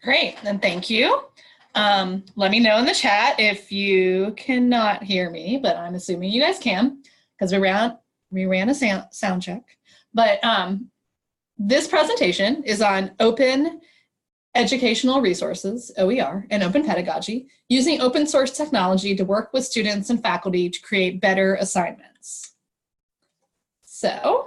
Great, and thank you. Let me know in the chat if you cannot hear me, but I'm assuming you guys can because we ran a sound check. But this presentation is on open educational resources, OER, and open pedagogy, using open source technology to work with students and faculty to create better assignments. So,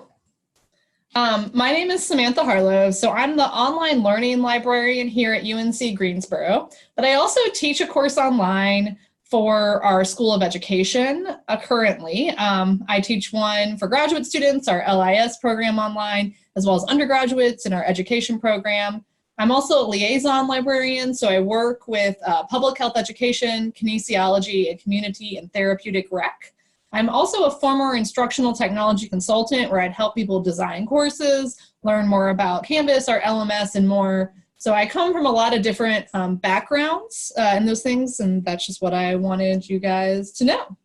my name is Samantha Harlow. So I'm the online learning librarian here at UNC-Greensboro, but I also teach a course online for our School of Education currently. I teach one for graduate students, our LIS program online, as well as undergraduates in our education program. I'm also a liaison librarian, so I work with public health education, kinesiology, and community and therapeutic rec. I'm also a former instructional technology consultant where I'd help people design courses, learn more about Canvas, our LMS, and more. So I come from a lot of different backgrounds in those things, and that's just what I wanted you guys to know.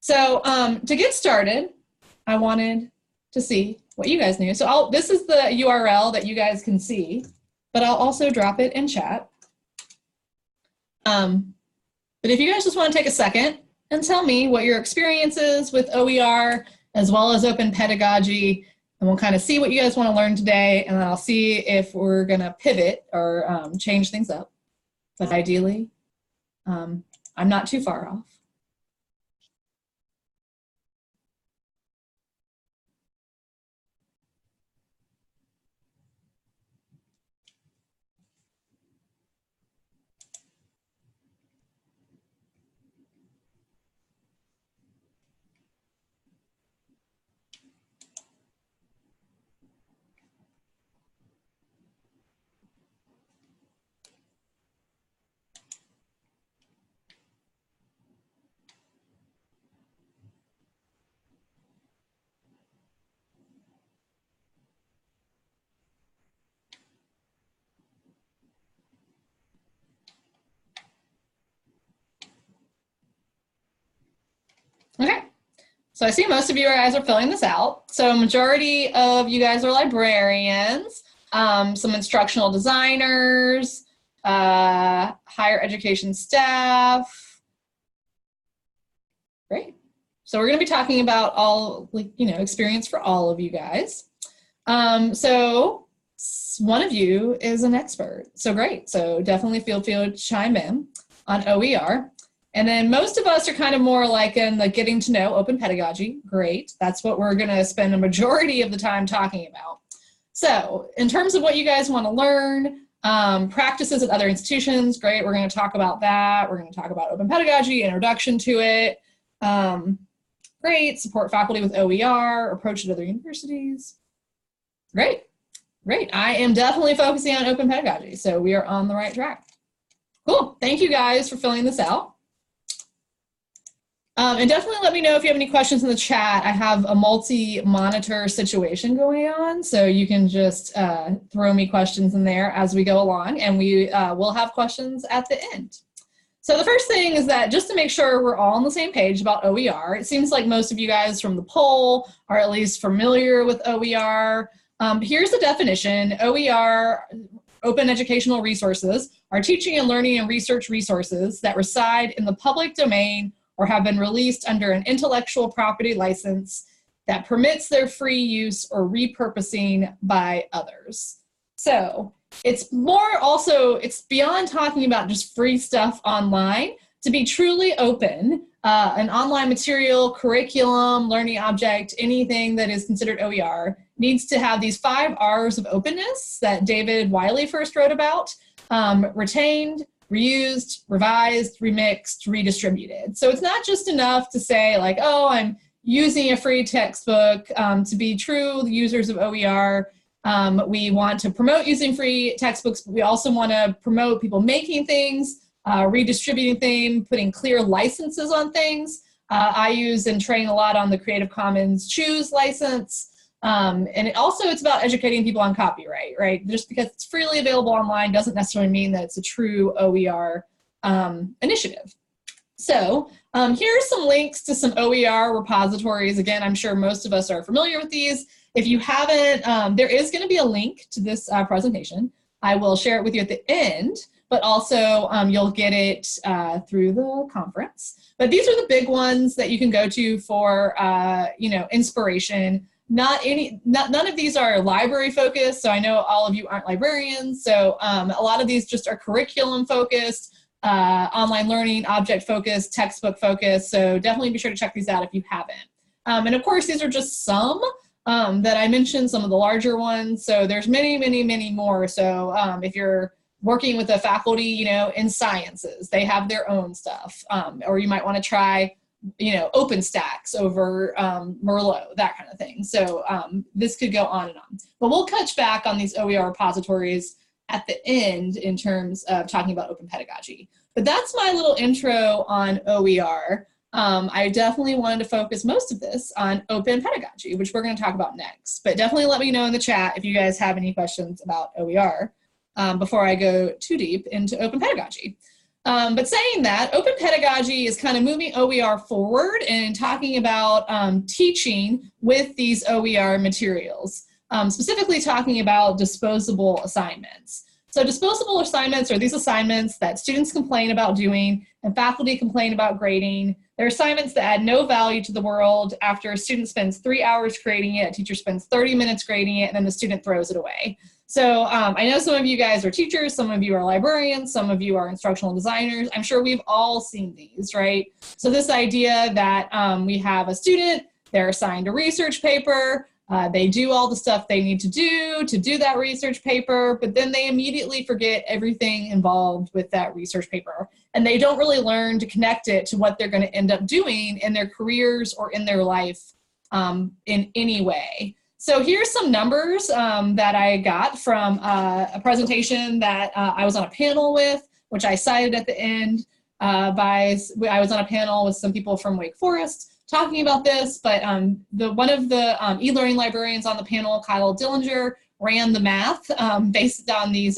So to get started, I wanted to see what you guys knew. So this is the URL that you guys can see, but I'll also drop it in chat. But if you guys just want to take a second and tell me what your experience is with OER as well as open pedagogy, and we'll kind of see what you guys want to learn today, and then I'll see if we're going to pivot or change things up. But ideally, I'm not too far off. Okay, so I see most of you guys are filling this out. So a majority of you guys are librarians, some instructional designers, higher education staff. Great. So we're going to be talking about all, experience for all of you guys. So one of you is an expert. So great. So definitely feel free to chime in on OER. And then most of us are kind of more like in the getting to know open pedagogy. Great. That's what we're going to spend a majority of the time talking about. So in terms of what you guys want to learn, practices at other institutions, great. We're going to talk about that. We're going to talk about open pedagogy, introduction to it. Great. Support faculty with OER, approach at other universities. Great. Great. I am definitely focusing on open pedagogy. So we are on the right track. Cool. Thank you guys for filling this out. And definitely let me know if you have any questions in the chat. I have a multi-monitor situation going on, so you can just throw me questions in there as we go along, and we will have questions at the end. So the first thing is that just to make sure we're all on the same page about OER, it seems like most of you guys from the poll are at least familiar with OER. Here's the definition. OER, open educational resources, are teaching and learning and research resources that reside in the public domain or have been released under an intellectual property license that permits their free use or repurposing by others. So it's more also, it's beyond talking about just free stuff online. To be truly open, an online material, curriculum, learning object, anything that is considered OER needs to have these 5 R's of openness that David Wiley first wrote about: retained, reused, revised, remixed, redistributed. So it's not just enough to say like, oh, I'm using a free textbook. To be true users of OER, we want to promote using free textbooks, but we also want to promote people making things, redistributing things, putting clear licenses on things. I use and train a lot on the Creative Commons Choose license. And it's about educating people on copyright, right? Just because it's freely available online doesn't necessarily mean that it's a true OER initiative. So here's some links to some OER repositories. Again, I'm sure most of us are familiar with these. If you haven't, there is going to be a link to this presentation. I will share it with you at the end, but also you'll get it through the conference. But these are the big ones that you can go to for, you know, inspiration. None of these are library focused. So I know all of you aren't librarians. So a lot of these just are curriculum focused, online learning, object focused, textbook focused. So definitely be sure to check these out if you haven't. And of course, these are just some that I mentioned, some of the larger ones. So there's many, many, many more. So if you're working with a faculty, you know, in sciences, they have their own stuff. Or you might want to try, you know, OpenStax over Merlot, that kind of thing. So this could go on and on. But we'll touch back on these OER repositories at the end in terms of talking about open pedagogy. But that's my little intro on OER. I definitely wanted to focus most of this on open pedagogy, which we're going to talk about next. But definitely let me know in the chat if you guys have any questions about OER before I go too deep into open pedagogy. But saying that, open pedagogy is kind of moving OER forward and talking about teaching with these OER materials, specifically talking about disposable assignments. So disposable assignments are these assignments that students complain about doing and faculty complain about grading. They're assignments that add no value to the world. After a student spends 3 hours creating it, a teacher spends 30 minutes grading it, and then the student throws it away. So I know some of you guys are teachers, some of you are librarians, some of you are instructional designers. I'm sure we've all seen these, right? So this idea that we have a student, they're assigned a research paper, they do all the stuff they need to do that research paper, but then they immediately forget everything involved with that research paper. And they don't really learn to connect it to what they're going to end up doing in their careers or in their life in any way. So here's some numbers that I got from a presentation that I was on a panel with, which I cited at the end. I was on a panel with some people from Wake Forest talking about this, but one of the e-learning librarians on the panel, Kyle Dillinger, ran the math based on these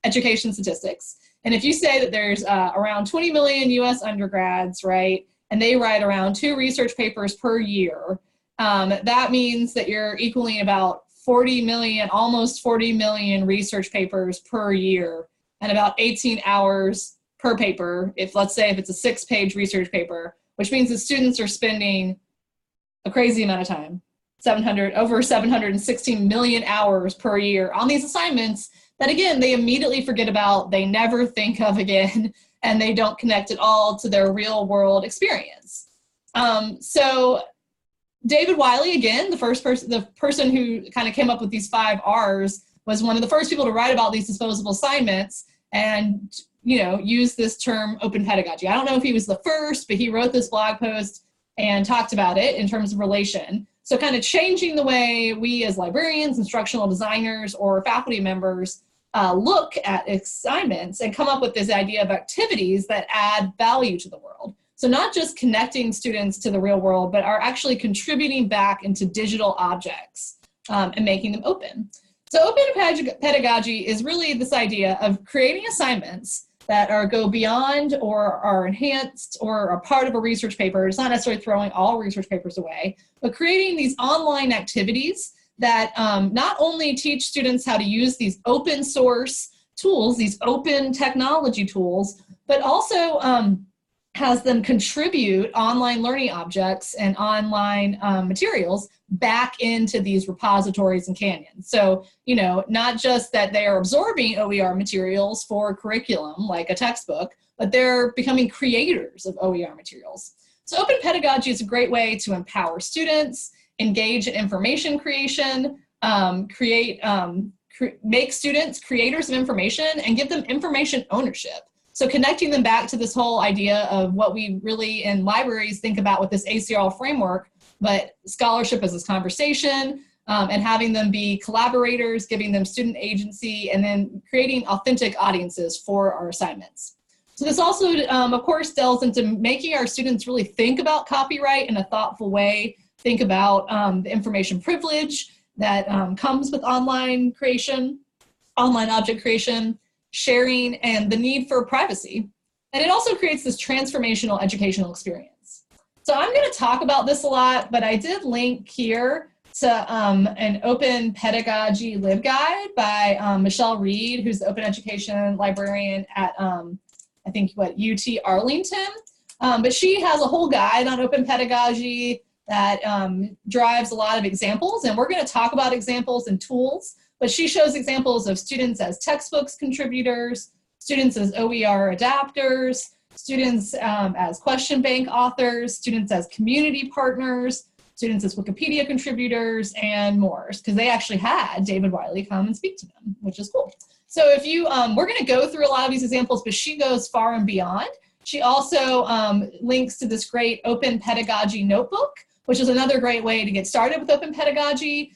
education statistics. And if you say that there's around 20 million US undergrads, right, and they write around 2 research papers per year, that means that you're equaling about 40 million, almost 40 million research papers per year and about 18 hours per paper. Let's say if it's a 6-page research paper, which means the students are spending a crazy amount of time, over 716 million hours per year on these assignments that, again, they immediately forget about, they never think of again, and they don't connect at all to their real world experience. So David Wiley, again, the person who kind of came up with these 5 R's, was one of the first people to write about these disposable assignments and, you know, use this term open pedagogy. I don't know if he was the first, but he wrote this blog post and talked about it in terms of relation. So kind of changing the way we as librarians, instructional designers, or faculty members look at assignments and come up with this idea of activities that add value to the world. So not just connecting students to the real world, but are actually contributing back into digital objects and making them open. So open pedagogy is really this idea of creating assignments that go beyond or are enhanced or are part of a research paper. It's not necessarily throwing all research papers away, but creating these online activities that not only teach students how to use these open source tools, these open technology tools, but also has them contribute online learning objects and online materials back into these repositories and canyons. So, you know, not just that they are absorbing OER materials for curriculum, like a textbook, but they're becoming creators of OER materials. So open pedagogy is a great way to empower students, engage in information creation, make students creators of information, and give them information ownership. So connecting them back to this whole idea of what we really in libraries think about with this ACRL framework, but scholarship as this conversation, and having them be collaborators, giving them student agency, and then creating authentic audiences for our assignments. So this also, of course, delves into making our students really think about copyright in a thoughtful way, think about the information privilege that comes with online creation, online object creation, sharing, and the need for privacy. And it also creates this transformational educational experience. So I'm going to talk about this a lot, but I did link here an Open Pedagogy LibGuide by Michelle Reed, who's the Open Education librarian at, I think, UT Arlington. But she has a whole guide on Open Pedagogy that drives a lot of examples, and we're going to talk about examples and tools, but she shows examples of students as textbooks contributors, students as OER adapters, students as question bank authors, students as community partners, students as Wikipedia contributors, and more, because they actually had David Wiley come and speak to them, which is cool. So if you, we're going to go through a lot of these examples, but she goes far and beyond. She also links to this great Open Pedagogy notebook, which is another great way to get started with Open Pedagogy.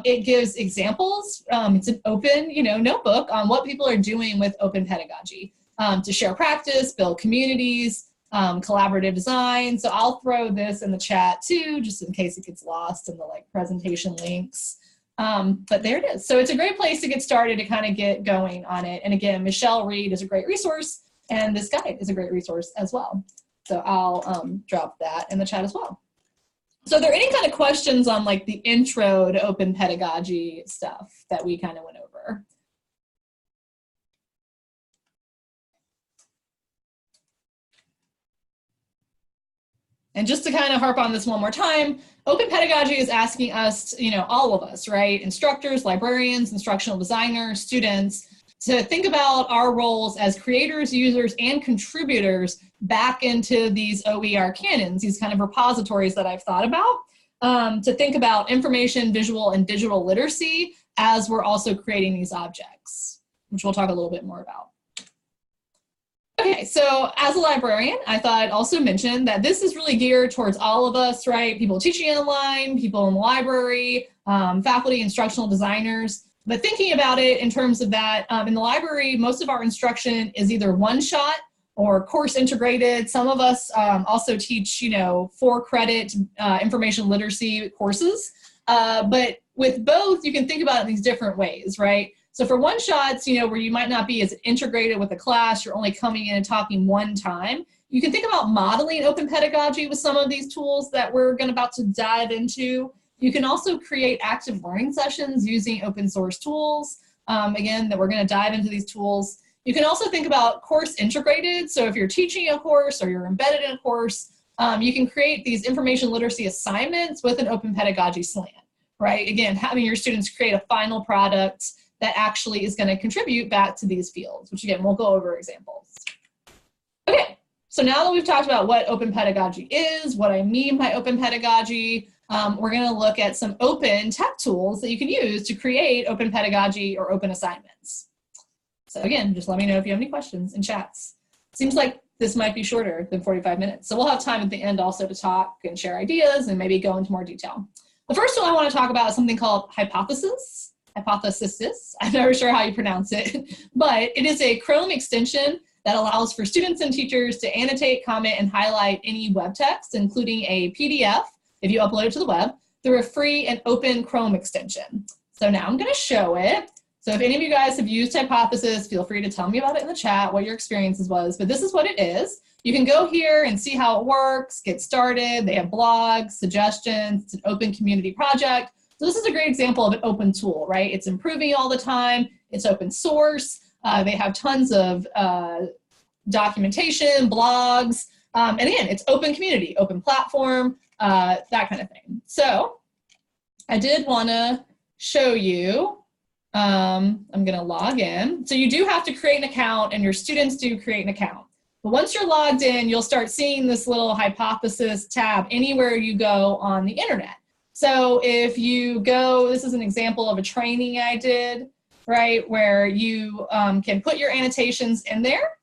It gives examples. It's an open, notebook on what people are doing with Open Pedagogy to share practice, build communities, collaborative design. So I'll throw this in the chat too, just in case it gets lost in the presentation links. But there it is. So it's a great place to get started to kind of get going on it. And again, Michelle Reed is a great resource, and this guide is a great resource as well. So I'll drop that in the chat as well. So are there any kind of questions on the intro to Open Pedagogy stuff that we kind of went over? And just to kind of harp on this one more time, Open Pedagogy is asking us, all of us, right? Instructors, librarians, instructional designers, students, to think about our roles as creators, users, and contributors back into these OER canons, these kind of repositories that I've thought about, to think about information, visual, and digital literacy as we're also creating these objects, which we'll talk a little bit more about. Okay, so as a librarian, I thought I'd also mention that this is really geared towards all of us, right? People teaching online, people in the library, faculty, instructional designers. But thinking about it in terms of that, in the library, most of our instruction is either one-shot or course integrated. Some of us also teach, 4-credit information literacy courses. But with both, you can think about it in these different ways, right? So for one-shots, where you might not be as integrated with a class, you're only coming in and talking one time, you can think about modeling Open Pedagogy with some of these tools that we're about to dive into. You can also create active learning sessions using open source tools, again, that we're going to dive into these tools. You can also think about course integrated. So if you're teaching a course or you're embedded in a course, you can create these information literacy assignments with an Open Pedagogy slant, right? Again, having your students create a final product that actually is going to contribute back to these fields, which again, we'll go over examples. Okay, so now that we've talked about what Open Pedagogy is, what I mean by Open Pedagogy, we're going to look at some open tech tools that you can use to create Open Pedagogy or open assignments. So again, just let me know if you have any questions in chats. Seems like this might be shorter than 45 minutes. So we'll have time at the end also to talk and share ideas and maybe go into more detail. The first one I want to talk about is something called hypothesis. I'm never sure how you pronounce it, but it is a Chrome extension that allows for students and teachers to annotate, comment, and highlight any web text, including a PDF, if you upload it to the web, through a free and open Chrome extension. So now I'm going to show it. So if any of you guys have used Hypothesis, feel free to tell me about it in the chat, what your experiences was, but this is what it is. You can go here and see how it works, get started. They have blogs, suggestions. It's an open community project. So this is a great example of an open tool, right? It's improving all the time. It's open source. They have tons of documentation, blogs. And again, it's open community, open platform, that kind of thing. So I did want to show you, I'm going to log in. So you do have to create an account, and your students do create an account. But once you're logged in, you'll start seeing this little Hypothesis tab anywhere you go on the internet. So if you go, this is an example of a training I did, right, where you can put your annotations in there.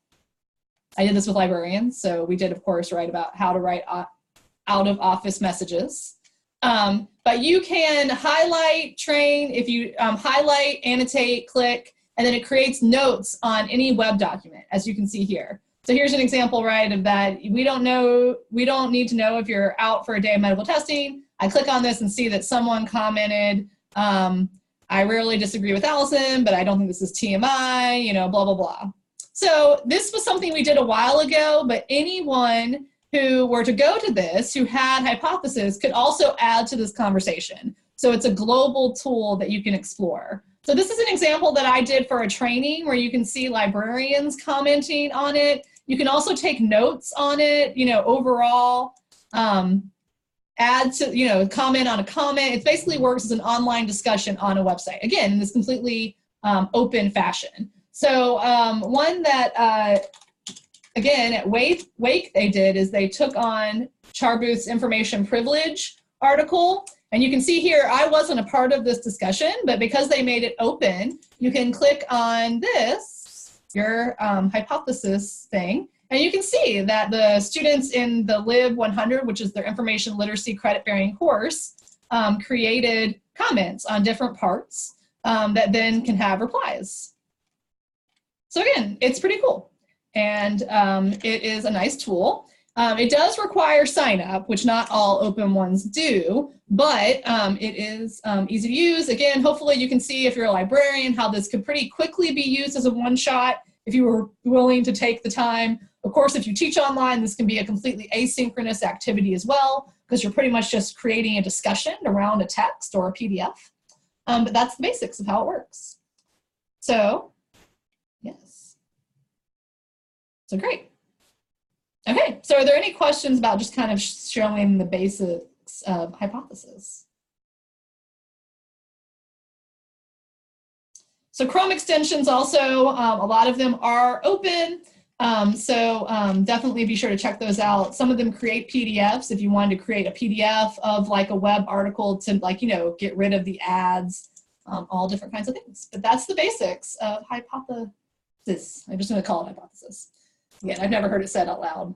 I did this with librarians, so we did, of course, write about how to write out of office messages. But you can highlight, train, if you highlight, annotate, click, and then it creates notes on any web document, as you can see here. So here's an example, right, of that. We don't need to know if you're out for a day of medical testing. I click on this and see that someone commented, I rarely disagree with Allison, but I don't think this is TMI, blah, blah, blah. So this was something we did a while ago, but anyone who were to go to this, who had Hypothesis, could also add to this conversation. So it's a global tool that you can explore. So this is an example that I did for a training where you can see librarians commenting on it. You can also take notes on it, you know, overall, add to, you know, comment on a comment. It basically works as an online discussion on a website. Again, in this completely open fashion. So one that, again, at Wake they did is they took on Charbooth's information privilege article. And you can see here, I wasn't a part of this discussion, but because they made it open, you can click on this, your hypothesis thing, and you can see that the students in the Lib 100, which is their information literacy credit-bearing course, created comments on different parts that then can have replies. So again, it's pretty cool. And it is a nice tool. It does require sign up, which not all open ones do, but it is easy to use. Again, hopefully you can see if you're a librarian how this could pretty quickly be used as a one-shot if you were willing to take the time. Of course, if you teach online, this can be a completely asynchronous activity as well, because you're pretty much just creating a discussion around a text or a PDF. But that's the basics of how it works. So, yes. So great. Okay, so are there any questions about just kind of showing the basics of hypothesis? So Chrome extensions also, a lot of them are open. Definitely be sure to check those out. Some of them create PDFs if you wanted to create a PDF of like a web article to, like, you know, get rid of the ads, all different kinds of things. But that's the basics of hypothesis. I'm just going to call it hypothesis. Again, I've never heard it said out loud.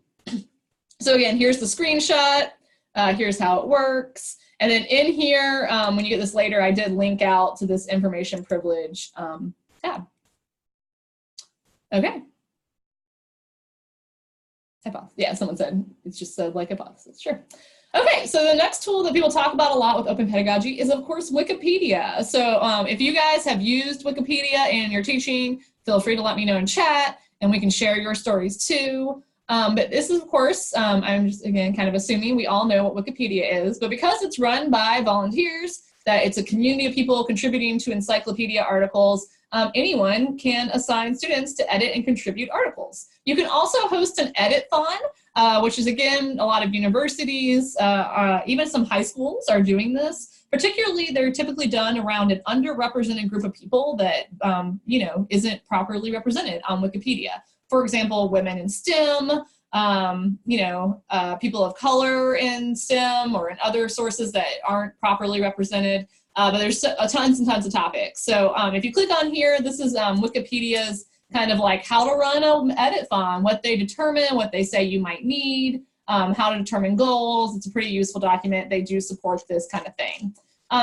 So again, here's the screenshot. Here's how it works. And then in here, when you get this later, I did link out to this information privilege tab. Okay. Yeah, someone said it's just said like hypothesis. Sure. Okay, so the next tool that people talk about a lot with Open Pedagogy is, of course, Wikipedia. So if you guys have used Wikipedia in your teaching, feel free to let me know in chat, and we can share your stories too. But this is, of course, I'm just, again, kind of assuming we all know what Wikipedia is, but because it's run by volunteers, that it's a community of people contributing to encyclopedia articles, anyone can assign students to edit and contribute articles. You can also host an edit-thon, which is, again, a lot of universities, even some high schools are doing this. Particularly, they're typically done around an underrepresented group of people that, you know, isn't properly represented on Wikipedia. For example, women in STEM, you know, people of color in STEM or in other sources that aren't properly represented. But there's tons and tons of topics. So if you click on here, this is Wikipedia's kind of like how to run an edit-thon, what they determine, what they say you might need, how to determine goals. It's a pretty useful document. They do support this kind of thing.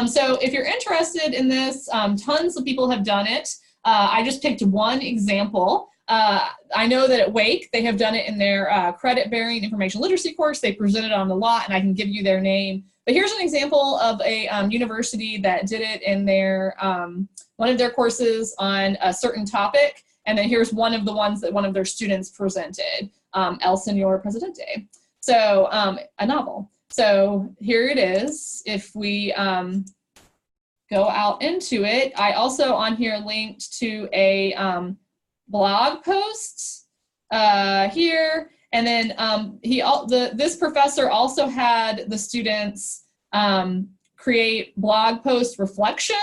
So if you're interested in this, tons of people have done it. I just picked one example. I know that at Wake, they have done it in their credit-bearing information literacy course. They present it on the lot, and I can give you their name. But here's an example of a university that did it in their one of their courses on a certain topic. And then here's one of the ones that one of their students presented, El Señor Presidente. So a novel. So here it is. If we go out into it, I also on here linked to a blog posts here, and then this professor also had the students create blog post reflection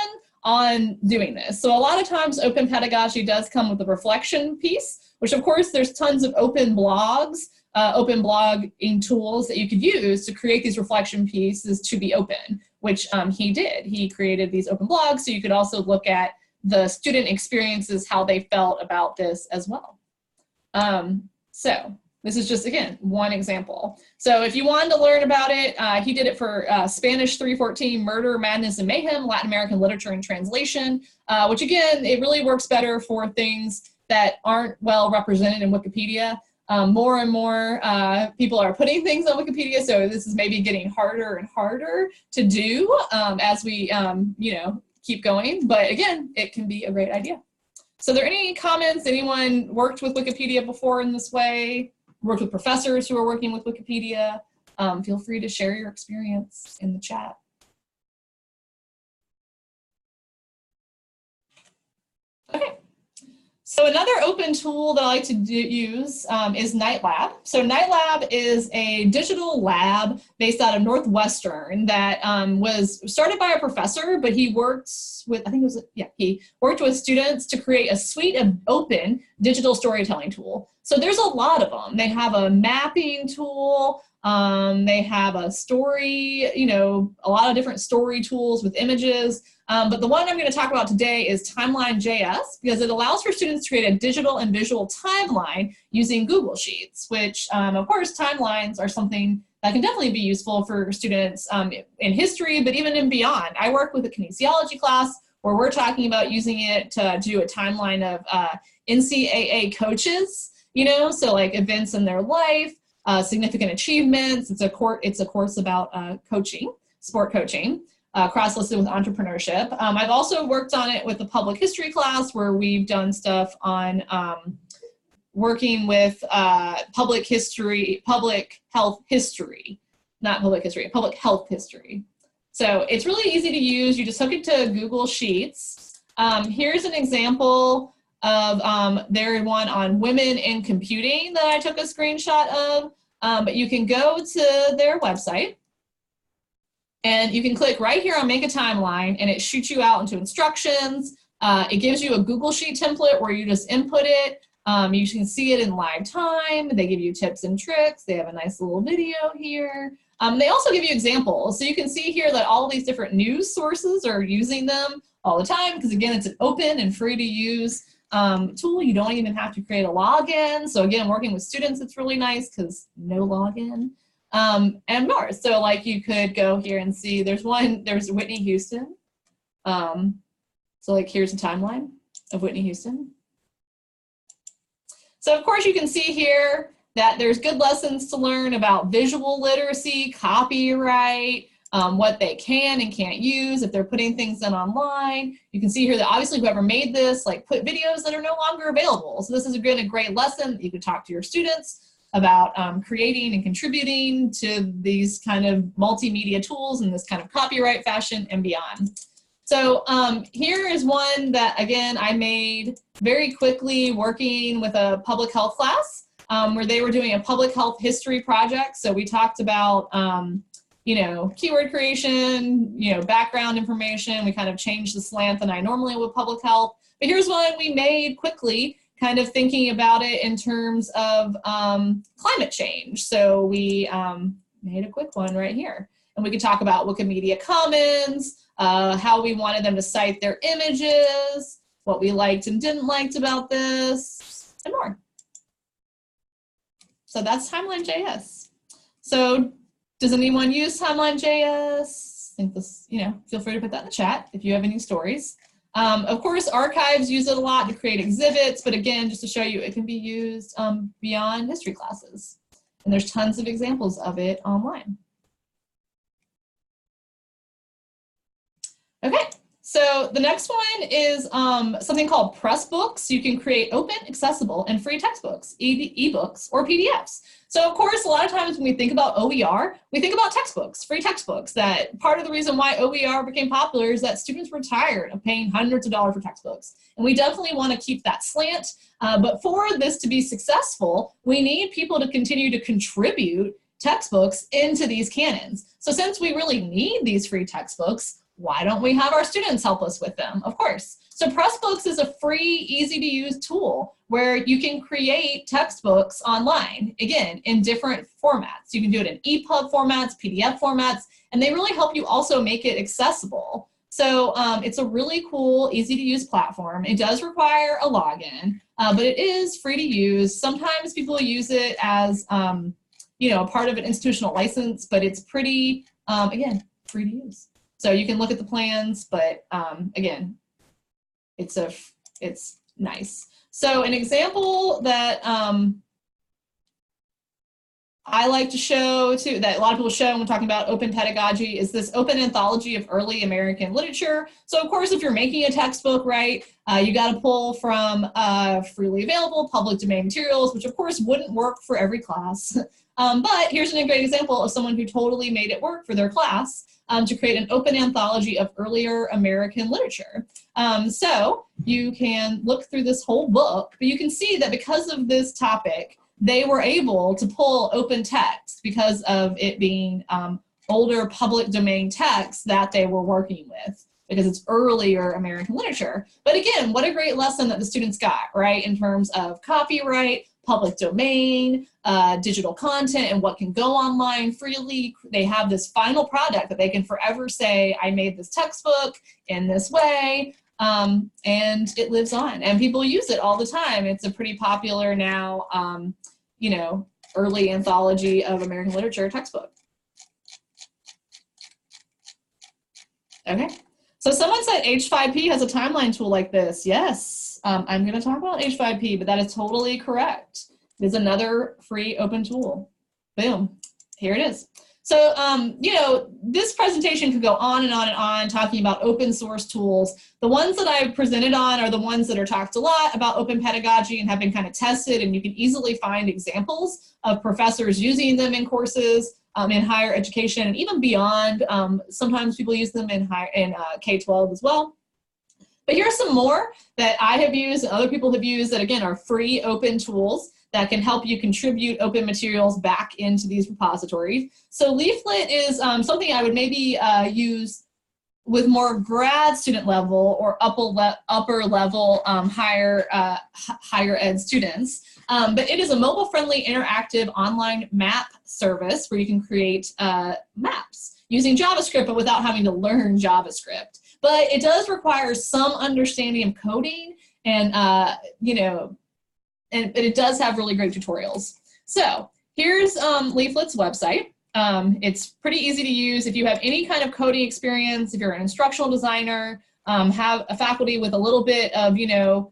on doing this. So a lot of times Open Pedagogy does come with a reflection piece, which of course there's tons of open blogs, open blogging tools that you could use to create these reflection pieces to be open, which he did. He created these open blogs, so you could also look at the student experiences, how they felt about this as well. So this is just, again, one example. So if you wanted to learn about it, he did it for Spanish 314, Murder, Madness, and Mayhem, Latin American Literature and Translation, which again, it really works better for things that aren't well represented in Wikipedia. More and more people are putting things on Wikipedia, so this is maybe getting harder and harder to do as we, you know, keep going. But again, it can be a great idea. So are there any comments? Anyone worked with Wikipedia before in this way? Worked with professors who are working with Wikipedia? Feel free to share your experience in the chat. Okay. So another open tool that I like to use is NightLab. So NightLab is a digital lab based out of Northwestern that was started by a professor, but he worked with, I think it was, yeah, he worked with students to create a suite of open digital storytelling tool. So there's a lot of them. They have a mapping tool, they have a story, you know, a lot of different story tools with images. But the one I'm going to talk about today is Timeline.js because it allows for students to create a digital and visual timeline using Google Sheets, which of course timelines are something that can definitely be useful for students in history, but even in beyond. I work with a kinesiology class where we're talking about using it to do a timeline of NCAA coaches, you know, so like events in their life, significant achievements. It's a course about coaching, sport coaching. Cross-listed with entrepreneurship. I've also worked on it with a public history class where we've done stuff on working with public health history. So it's really easy to use. You just hook it to Google Sheets. Here's an example of their one on women in computing that I took a screenshot of. But you can go to their website. And you can click right here on Make a Timeline, and it shoots you out into instructions. It gives you a Google Sheet template where you just input it. You can see it in live time. They give you tips and tricks. They have a nice little video here. They also give you examples. So you can see here that all these different news sources are using them all the time because, again, it's an open and free to use tool. You don't even have to create a login. So, again, working with students, it's really nice because no login. And more. So like you could go here and see there's Whitney Houston. So like here's a timeline of Whitney Houston. So of course you can see here that there's good lessons to learn about visual literacy, copyright, what they can and can't use if they're putting things in online. You can see here that obviously whoever made this like put videos that are no longer available. So this is again a great lesson that you could talk to your students about creating and contributing to these kind of multimedia tools in this kind of copyright fashion and beyond. So here is one that, again, I made very quickly working with a public health class where they were doing a public health history project. So we talked about, you know, keyword creation, you know, background information. We kind of changed the slant than I normally would public health. But here's one we made quickly, kind of thinking about it in terms of climate change. So we made a quick one right here. And we could talk about Wikimedia Commons, how we wanted them to cite their images, what we liked and didn't like about this, and more. So that's Timeline.js. So does anyone use Timeline.js? I think this, you know, feel free to put that in the chat if you have any stories. Of course, archives use it a lot to create exhibits, but again, just to show you, it can be used beyond history classes. And there's tons of examples of it online. Okay, so the next one is something called Pressbooks. You can create open, accessible, and free textbooks, ebooks, or PDFs. So of course, a lot of times when we think about OER, we think about textbooks, free textbooks. That part of the reason why OER became popular is that students were tired of paying hundreds of dollars for textbooks. And we definitely want to keep that slant. But for this to be successful, we need people to continue to contribute textbooks into these canons. So since we really need these free textbooks, why don't we have our students help us with them? Of course. So Pressbooks is a free, easy to use tool where you can create textbooks online, again, in different formats. You can do it in EPUB formats, PDF formats, and they really help you also make it accessible. So it's a really cool, easy to use platform. It does require a login, but it is free to use. Sometimes people use it as, you know, a part of an institutional license, but it's pretty, again, free to use. So you can look at the plans, but again, it's nice. So an example that I like to show too, that a lot of people show when we're talking about open pedagogy, is this open anthology of early American literature. So of course, if you're making a textbook, right, you got to pull from freely available public domain materials, which of course wouldn't work for every class. But here's a great example of someone who totally made it work for their class to create an open anthology of earlier American literature. So you can look through this whole book, but you can see that because of this topic, they were able to pull open text because of it being older public domain text that they were working with, because it's earlier American literature. But again, what a great lesson that the students got, right, in terms of copyright, public domain, digital content, and what can go online freely. They have this final product that they can forever say, I made this textbook in this way, and it lives on. And people use it all the time. It's a pretty popular now, you know, early anthology of American literature textbook. Okay. So someone said H5P has a timeline tool like this. Yes, I'm going to talk about H5P, but that is totally correct. It is another free open tool. Boom, here it is. So, you know, this presentation could go on and on and on talking about open source tools. The ones that I've presented on are the ones that are talked a lot about open pedagogy and have been kind of tested, and you can easily find examples of professors using them in courses. In higher education and even beyond. Sometimes people use them in K-12 as well. But here are some more that I have used and other people have used that, again, are free open tools that can help you contribute open materials back into these repositories. So Leaflet is something I would maybe use with more grad student level or upper level higher ed students. But it is a mobile-friendly, interactive online map service where you can create maps using JavaScript, but without having to learn JavaScript. But it does require some understanding of coding, and you know, but it does have really great tutorials. So here's Leaflet's website. It's pretty easy to use. If you have any kind of coding experience, if you're an instructional designer, have a faculty with a little bit of, you know,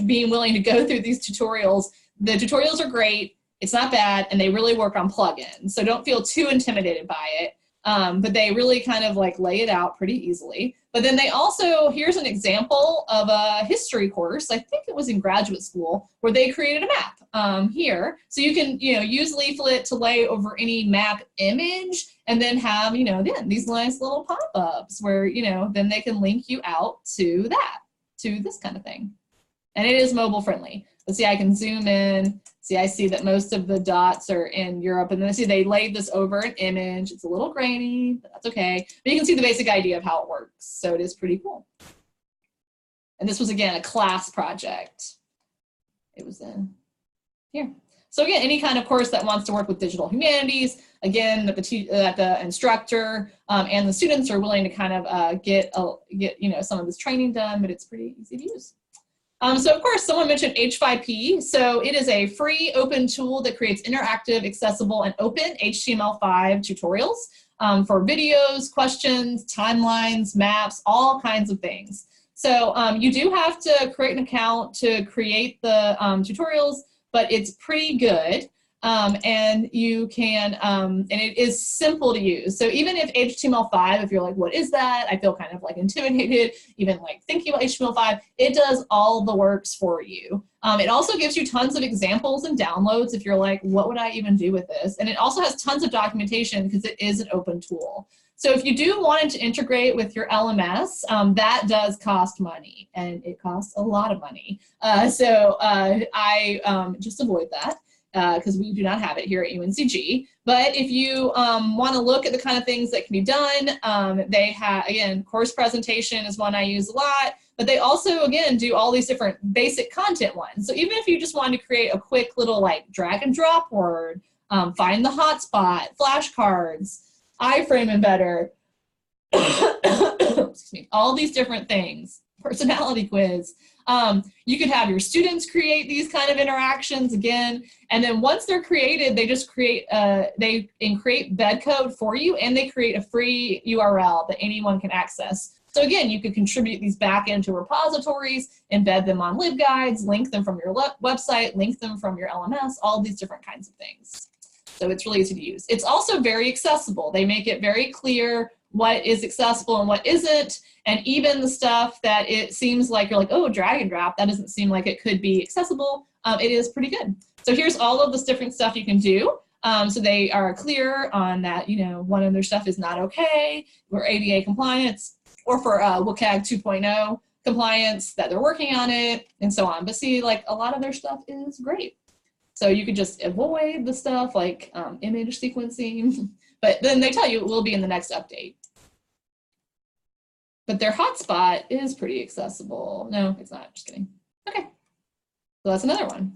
being willing to go through these tutorials. The tutorials are great, it's not bad, and they really work on plugins. So don't feel too intimidated by it. But they really kind of like lay it out pretty easily. But then they also, here's an example of a history course, I think it was in graduate school, where they created a map here. So you can, you know, use Leaflet to lay over any map image and then have, you know, then these nice little pop-ups where, you know, then they can link you out to that, to this kind of thing. And it is mobile friendly. Let's see, I can zoom in. See, I see that most of the dots are in Europe, and then see they laid this over an image. It's a little grainy, but that's okay. But you can see the basic idea of how it works. So it is pretty cool. And this was, again, a class project. It was in here. So again, any kind of course that wants to work with digital humanities, again, that the instructor and the students are willing to kind of get you know, some of this training done, but it's pretty easy to use. So of course, someone mentioned H5P. So it is a free open tool that creates interactive, accessible, and open HTML5 tutorials for videos, questions, timelines, maps, all kinds of things. So you do have to create an account to create the tutorials, but it's pretty good. And you can, and it is simple to use. So even if HTML5, if you're like, what is that? I feel kind of like intimidated, even like thinking about HTML5, it does all the works for you. It also gives you tons of examples and downloads if you're like, what would I even do with this? And it also has tons of documentation because it is an open tool. So if you do want it to integrate with your LMS, that does cost money, and it costs a lot of money. So I just avoid that. Because we do not have it here at UNCG. But if you want to look at the kind of things that can be done, they have, again, course presentation is one I use a lot, but they also, again, do all these different basic content ones. So even if you just wanted to create a quick little like drag and drop word, find the hotspot, flashcards, iframe embedder, excuse me, all these different things, personality quiz. You could have your students create these kind of interactions again, and then once they're created, they just create, create bed code for you, and they create a free URL that anyone can access. So again, you could contribute these back into repositories, embed them on LibGuides, link them from your website, link them from your LMS, all these different kinds of things. So it's really easy to use. It's also very accessible. They make it very clear what is accessible and what isn't, and even the stuff that it seems like you're like, oh, drag and drop, that doesn't seem like it could be accessible, it is pretty good. So here's all of this different stuff you can do. So they are clear on that, you know, one of their stuff is not okay, or ADA compliance, or for WCAG 2.0 compliance, that they're working on it, and so on. But see, like a lot of their stuff is great. So you could just avoid the stuff like image sequencing, but then they tell you it will be in the next update. But their hotspot is pretty accessible. No, it's not, just kidding. Okay, so that's another one.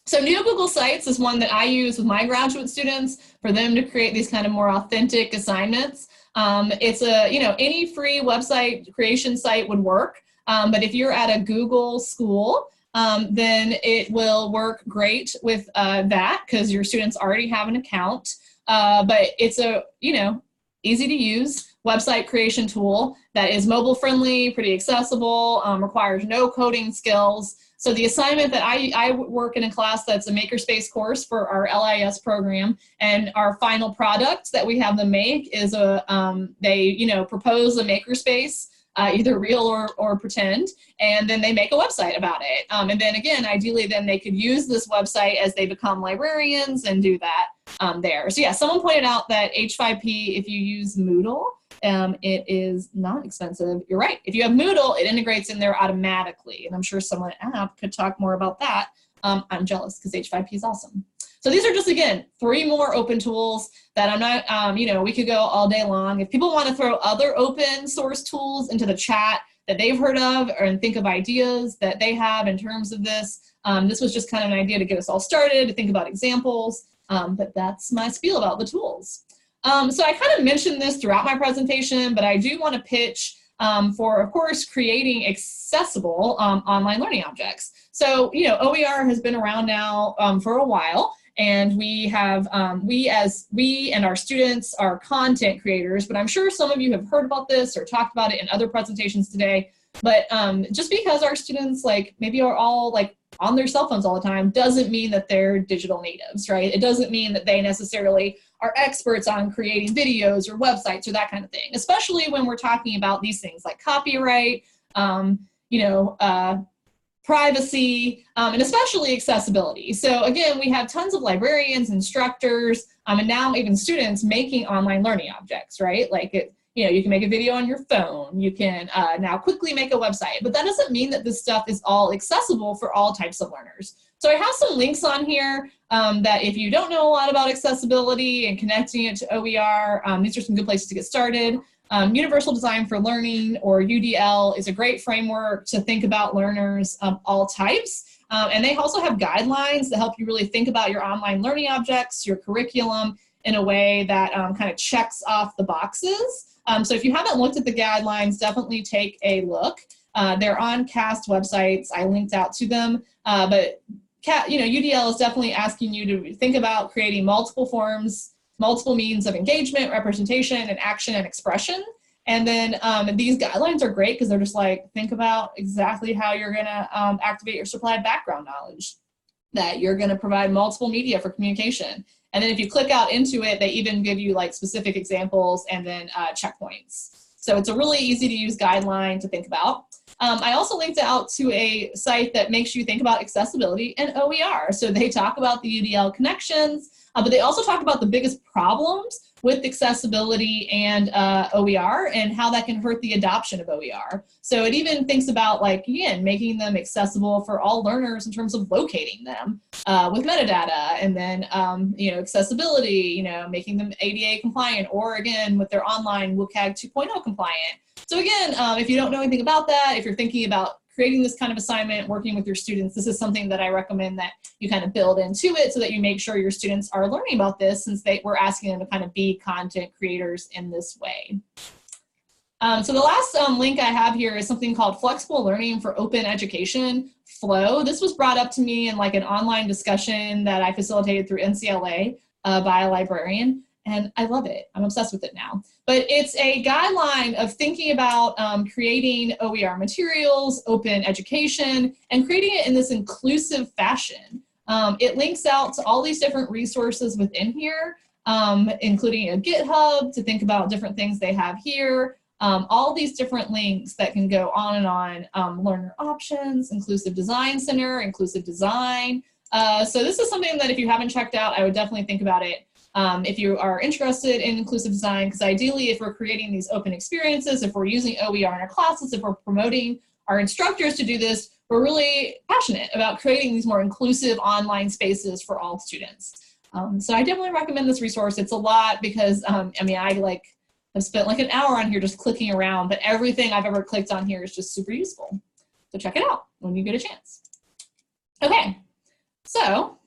So New Google Sites is one that I use with my graduate students for them to create these kind of more authentic assignments. It's a, you know, any free website creation site would work, but if you're at a Google school, then it will work great with that because your students already have an account. But it's a, you know, easy to use website creation tool that is mobile friendly, pretty accessible, requires no coding skills. So the assignment that I work in a class that's a makerspace course for our LIS program, and our final product that we have them make is a, they, you know, propose a makerspace, either real or pretend, and then they make a website about it. And then again, ideally then they could use this website as they become librarians and do that there. So yeah, someone pointed out that H5P, if you use Moodle, it is not expensive. You're right. If you have Moodle, it integrates in there automatically. And I'm sure someone at App could talk more about that. I'm jealous because H5P is awesome. So these are just, again, 3 more open tools that I'm not, you know, we could go all day long. If people want to throw other open source tools into the chat that they've heard of, or and think of ideas that they have in terms of this, this was just kind of an idea to get us all started, to think about examples. But that's my spiel about the tools. So I kind of mentioned this throughout my presentation, but I do want to pitch for, of course, creating accessible online learning objects. So, you know, OER has been around now for a while, and we have, we and our students are content creators, but I'm sure some of you have heard about this or talked about it in other presentations today. But just because our students like maybe are all like on their cell phones all the time doesn't mean that they're digital natives, right? It doesn't mean that they necessarily are experts on creating videos or websites or that kind of thing, especially when we're talking about these things like copyright, you know, privacy, and especially accessibility. So again, we have tons of librarians, instructors, and now even students making online learning objects, right? Like it, you know, you can make a video on your phone, you can now quickly make a website, but that doesn't mean that this stuff is all accessible for all types of learners. So I have some links on here that if you don't know a lot about accessibility and connecting it to OER, these are some good places to get started. Universal Design for Learning, or UDL, is a great framework to think about learners of all types. And they also have guidelines that help you really think about your online learning objects, your curriculum, in a way that kind of checks off the boxes. So if you haven't looked at the guidelines, definitely take a look. They're on CAST websites. I linked out to them. But you know, UDL is definitely asking you to think about creating multiple forms, multiple means of engagement, representation, and action and expression. And then these guidelines are great because they're just like, think about exactly how you're gonna activate your supplied background knowledge, that you're gonna provide multiple media for communication. And then if you click out into it, they even give you like specific examples and then checkpoints. So it's a really easy to use guideline to think about. I also linked out to a site that makes you think about accessibility and OER. So they talk about the UDL connections, but they also talk about the biggest problems with accessibility and OER and how that can hurt the adoption of OER. So it even thinks about, like, again, making them accessible for all learners in terms of locating them with metadata, and then, you know, accessibility, you know, making them ADA compliant, or again, with their online WCAG 2.0 compliant. So again, if you don't know anything about that, if you're thinking about creating this kind of assignment, working with your students, this is something that I recommend that you kind of build into it so that you make sure your students are learning about this, since we're asking them to kind of be content creators in this way. So the last link I have here is something called Flexible Learning for Open Education, FLOW. This was brought up to me in like an online discussion that I facilitated through NCLA by a librarian. And I love it. I'm obsessed with it now. But it's a guideline of thinking about creating OER materials, open education, and creating it in this inclusive fashion. It links out to all these different resources within here, including a GitHub to think about different things they have here. All these different links that can go on and on. Learner options, inclusive design center, inclusive design. So this is something that if you haven't checked out, I would definitely think about it. If you are interested in inclusive design, because ideally if we're creating these open experiences, if we're using OER in our classes, if we're promoting our instructors to do this, we're really passionate about creating these more inclusive online spaces for all students. So I definitely recommend this resource. It's a lot because, I mean, I've spent like an hour on here just clicking around, but everything I've ever clicked on here is just super useful. So check it out when you get a chance. Okay, so,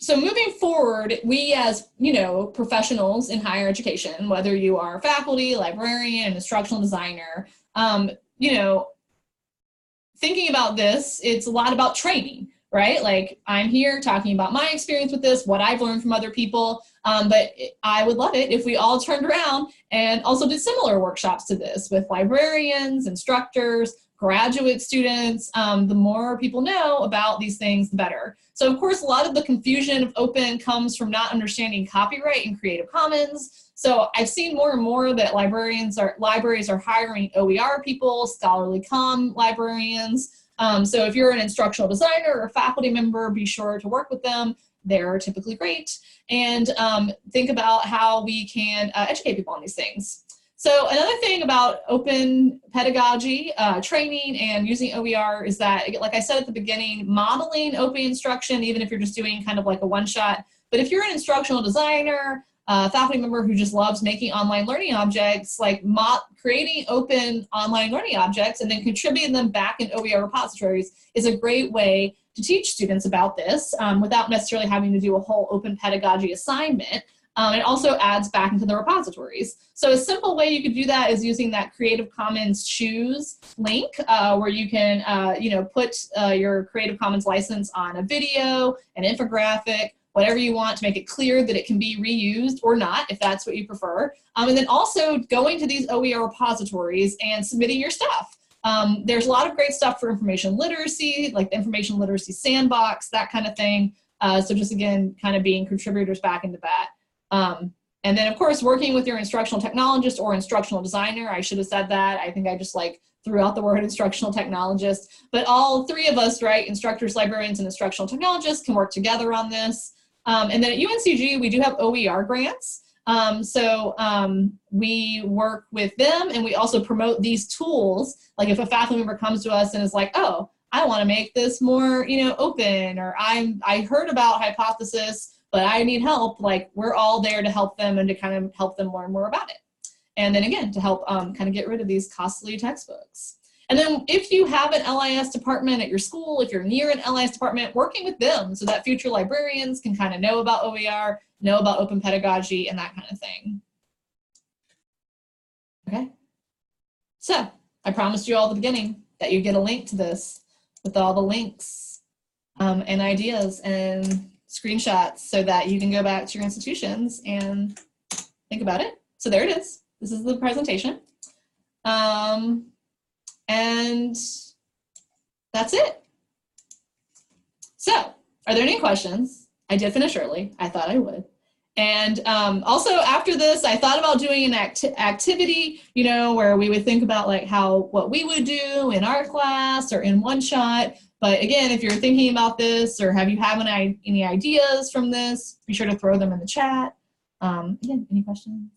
so moving forward, we as, professionals in higher education, whether you are faculty, librarian, instructional designer, thinking about this, it's a lot about training, right? Like I'm here talking about my experience with this, what I've learned from other people, but I would love it if we all turned around and also did similar workshops to this with librarians, instructors, graduate students. The more people know about these things, the better. So of course, a lot of the confusion of open comes from not understanding copyright and Creative Commons. So I've seen more and more that libraries are hiring OER people, scholarly comm librarians. So if you're an instructional designer or a faculty member, be sure to work with them. They're typically great. And think about how we can educate people on these things. So another thing about open pedagogy, training and using OER is that, like I said at the beginning, modeling open instruction, even if you're just doing kind of like a one-shot, but if you're an instructional designer, faculty member who just loves making online learning objects, like creating open online learning objects and then contributing them back in OER repositories is a great way to teach students about this without necessarily having to do a whole open pedagogy assignment. It also adds back into the repositories. So a simple way you could do that is using that Creative Commons Choose link where you can put your Creative Commons license on a video, an infographic, whatever you want to make it clear that it can be reused or not, if that's what you prefer. And then also going to these OER repositories and submitting your stuff. There's a lot of great stuff for information literacy, like the Information Literacy Sandbox, that kind of thing. So just again, kind of being contributors back into that. And then of course, working with your instructional technologist or instructional designer. I should have said that. I think I just threw out the word instructional technologist, but all three of us, right? Instructors, librarians, and instructional technologists can work together on this. And then at UNCG, we do have OER grants. We work with them and we also promote these tools. Like if a faculty member comes to us and is like, oh, I want to make this more, open, or I heard about Hypothesis, but I need help, like we're all there to help them and to kind of help them learn more about it. And then again, to help kind of get rid of these costly textbooks. And then if you have an LIS department at your school, if you're near an LIS department, working with them so that future librarians can kind of know about OER, know about open pedagogy and that kind of thing. Okay, so I promised you all at the beginning that you get a link to this with all the links and ideas and screenshots so that you can go back to your institutions and think about it. So there it is. This is the presentation. And that's it. So are there any questions? I did finish early. I thought I would. And also after this, I thought about doing an activity, where we would think about like what we would do in our class or in one shot. But again, if you're thinking about this or have any ideas from this, be sure to throw them in the chat. Again, any questions?